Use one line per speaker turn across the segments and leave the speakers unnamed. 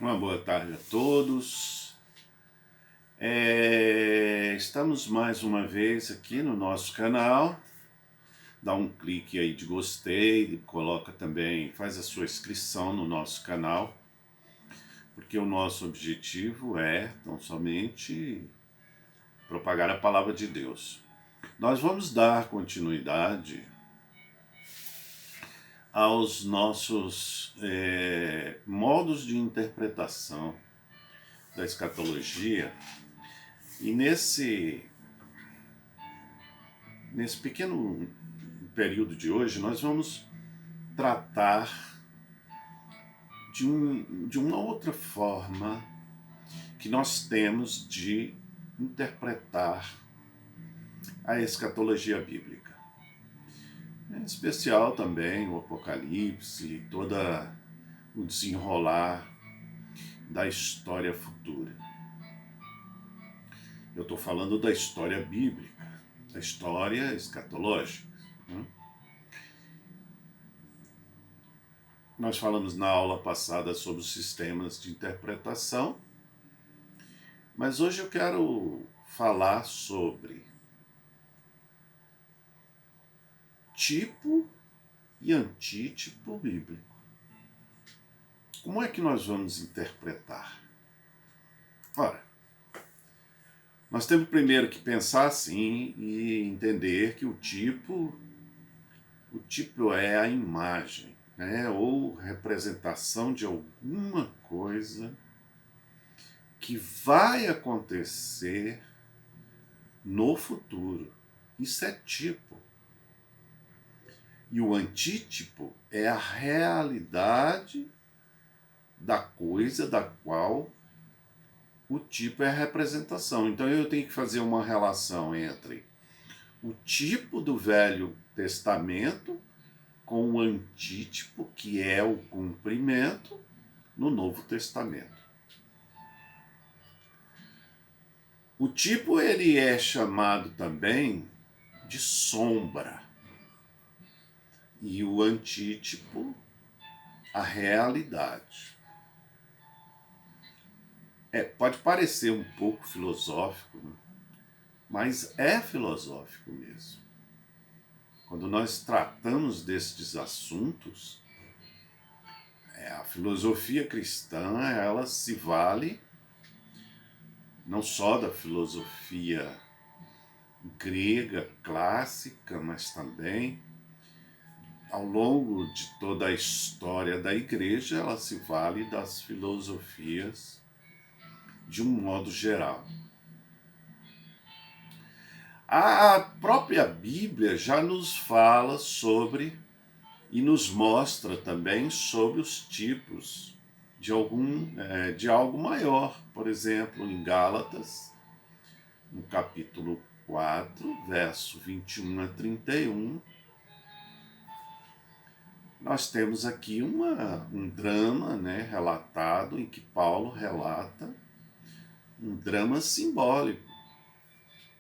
Uma boa tarde a todos. Estamos mais uma vez aqui no nosso canal. Dá um clique aí de gostei, coloca também, faz a sua inscrição no nosso canal, porque o nosso objetivo é tão somente propagar a palavra de Deus. Nós vamos dar continuidade aos nossos modos de interpretação da escatologia. E nesse pequeno período de hoje, nós vamos tratar de uma outra forma que nós temos de interpretar a escatologia bíblica. Em especial também o Apocalipse e todo o desenrolar da história futura. Eu estou falando da história bíblica, da história escatológica. Nós falamos na aula passada sobre os sistemas de interpretação, mas hoje eu quero falar sobre tipo e antítipo bíblico. Como é que nós vamos interpretar? Ora, nós temos primeiro que pensar assim e entender que o tipo é a imagem, né, ou representação de alguma coisa que vai acontecer no futuro. Isso é tipo. E o antítipo é a realidade da coisa da qual o tipo é a representação. Então eu tenho que fazer uma relação entre o tipo do Velho Testamento com o antítipo, que é o cumprimento, no Novo Testamento. O tipo ele é chamado também de sombra. E o antítipo, a realidade. Pode parecer um pouco filosófico, né? Mas é filosófico mesmo. Quando nós tratamos destes assuntos, a filosofia cristã, ela se vale não só da filosofia grega clássica, mas também ao longo de toda a história da igreja, ela se vale das filosofias de um modo geral. A própria Bíblia já nos fala sobre e nos mostra também sobre os tipos de algo maior. Por exemplo, em Gálatas, no capítulo 4, verso 21 a 31, nós temos aqui um drama, né, relatado, em que Paulo relata um drama simbólico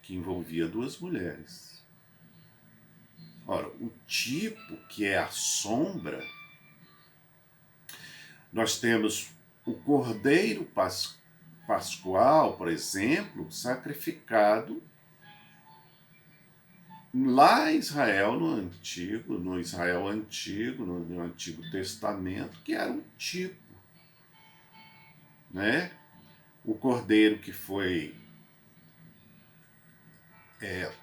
que envolvia duas mulheres. Ora, o tipo, que é a sombra, nós temos o cordeiro pascual, por exemplo, sacrificado lá em Israel, no Israel antigo, no Antigo Testamento, que era um tipo, né? O cordeiro que foi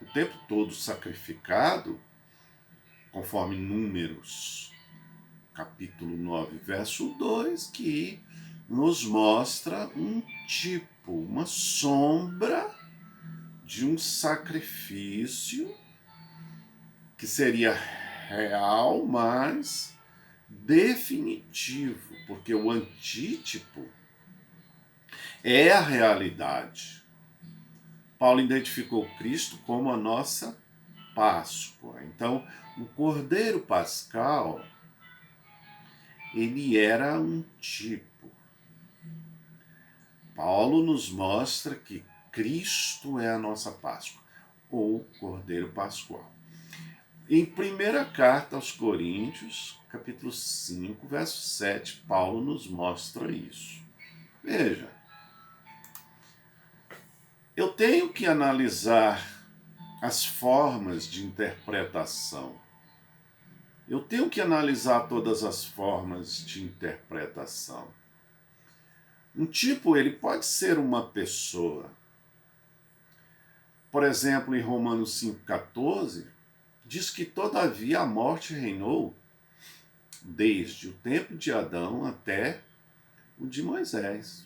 o tempo todo sacrificado, conforme Números, capítulo 9, verso 2, que nos mostra um tipo, uma sombra de um sacrifício que seria real, mas definitivo, porque o antítipo é a realidade. Paulo identificou Cristo como a nossa Páscoa. Então, o Cordeiro Pascal, ele era um tipo. Paulo nos mostra que Cristo é a nossa Páscoa, ou Cordeiro Pascual. Em primeira carta aos Coríntios, capítulo 5, verso 7, Paulo nos mostra isso. Veja, eu tenho que analisar as formas de interpretação. Eu tenho que analisar todas as formas de interpretação. Um tipo, ele pode ser uma pessoa. Por exemplo, em Romanos 5,14, diz que todavia a morte reinou desde o tempo de Adão até o de Moisés.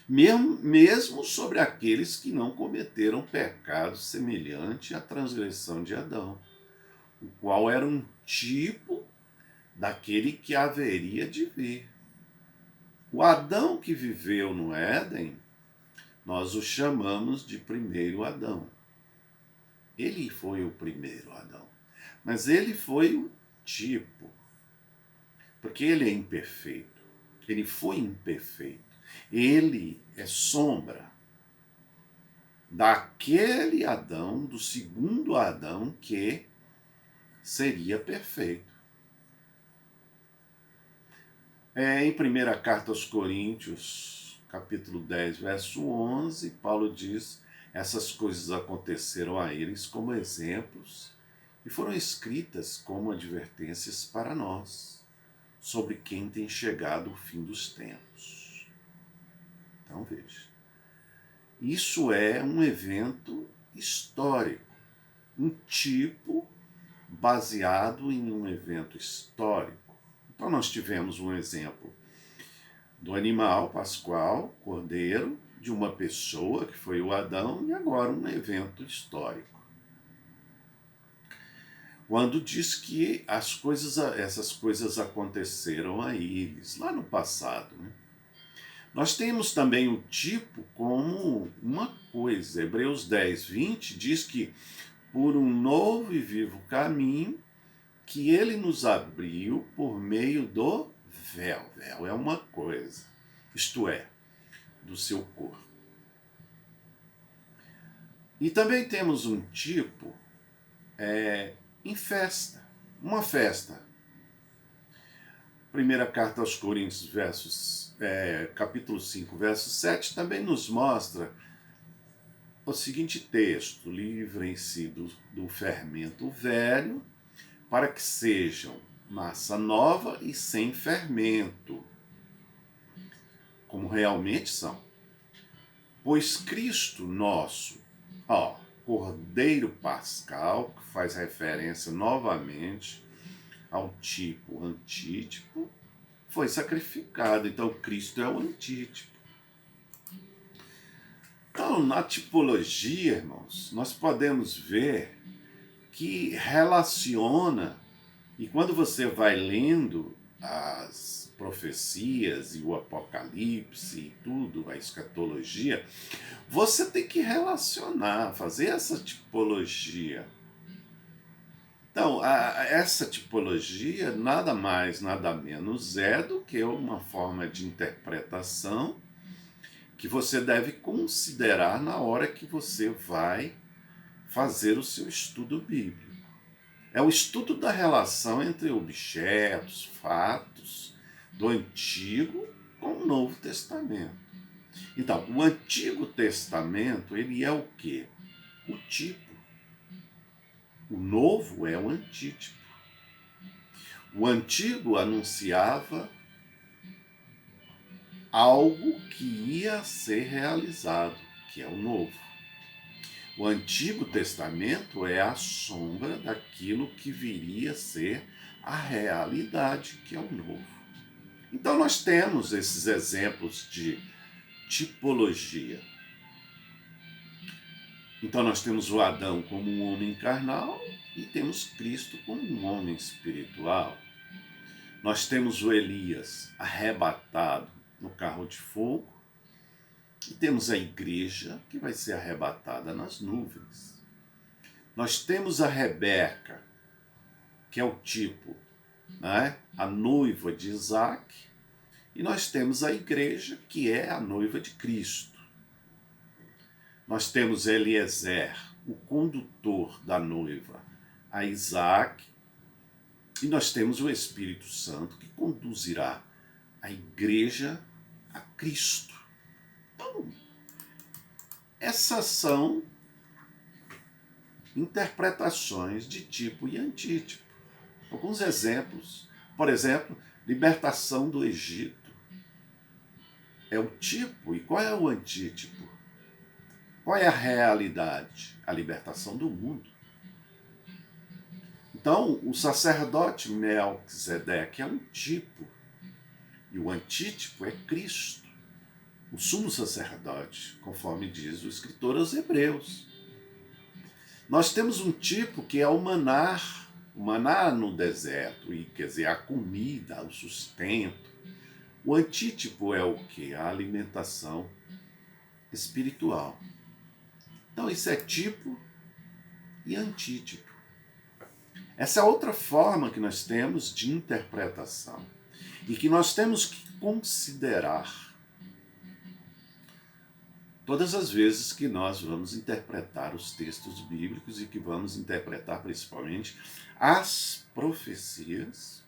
Mesmo sobre aqueles que não cometeram pecado semelhante à transgressão de Adão, o qual era um tipo daquele que haveria de vir. O Adão que viveu no Éden, nós o chamamos de primeiro Adão. Ele foi o primeiro Adão, mas ele foi o tipo, porque ele é imperfeito, ele foi imperfeito, ele é sombra daquele Adão, do segundo Adão, que seria perfeito. Em primeira carta aos Coríntios, capítulo 10, verso 11, Paulo diz: essas coisas aconteceram a eles como exemplos e foram escritas como advertências para nós, sobre quem tem chegado o fim dos tempos. Então veja, isso é um evento histórico, um tipo baseado em um evento histórico. Então nós tivemos um exemplo do animal pascual, cordeiro, de uma pessoa que foi o Adão, e agora um evento histórico. Quando diz que essas coisas aconteceram a eles, lá no passado. Né? Nós temos também o tipo como uma coisa. Hebreus 10, 20 diz que por um novo e vivo caminho que ele nos abriu por meio do véu. Véu é uma coisa, isto é, do seu corpo. E também temos um tipo em festa, uma festa. Primeira carta aos Coríntios, capítulo 5, verso 7, também nos mostra o seguinte texto: livrem-se do fermento velho, para que sejam massa nova e sem fermento, como realmente são. Pois Cristo nosso, Cordeiro Pascal, que faz referência novamente ao tipo antítipo, foi sacrificado. Então Cristo é o antítipo. Então, na tipologia, irmãos, nós podemos ver que relaciona, e quando você vai lendo as profecias e o Apocalipse e tudo, a escatologia, você tem que relacionar, fazer essa tipologia. Então, essa tipologia nada mais, nada menos é do que uma forma de interpretação que você deve considerar na hora que você vai fazer o seu estudo bíblico. É o estudo da relação entre objetos, fatos do Antigo com o Novo Testamento. Então, o Antigo Testamento, ele é o quê? O tipo. O Novo é o antítipo. O Antigo anunciava algo que ia ser realizado, que é o Novo. O Antigo Testamento é a sombra daquilo que viria a ser a realidade, que é o Novo. Então nós temos esses exemplos de tipologia. Então nós temos o Adão como um homem carnal e temos Cristo como um homem espiritual. Nós temos o Elias arrebatado no carro de fogo e temos a igreja que vai ser arrebatada nas nuvens. Nós temos a Rebeca, que é o tipo, né? A noiva de Isaac, e nós temos a igreja, que é a noiva de Cristo. Nós temos Eliezer, o condutor da noiva, a Isaac, e nós temos o Espírito Santo, que conduzirá a igreja Cristo. Então, essas são interpretações de tipo e antítipo. Alguns exemplos. Por exemplo, libertação do Egito. É o tipo. E qual é o antítipo? Qual é a realidade? A libertação do mundo. Então, o sacerdote Melquisedeque é um tipo. E o antítipo é Cristo, o sumo sacerdote, conforme diz o escritor aos Hebreus. Nós temos um tipo que é o maná no deserto, e quer dizer, a comida, o sustento. O antítipo é o quê? A alimentação espiritual. Então isso é tipo e antítipo. Essa é outra forma que nós temos de interpretação e que nós temos que considerar todas as vezes que nós vamos interpretar os textos bíblicos e que vamos interpretar principalmente as profecias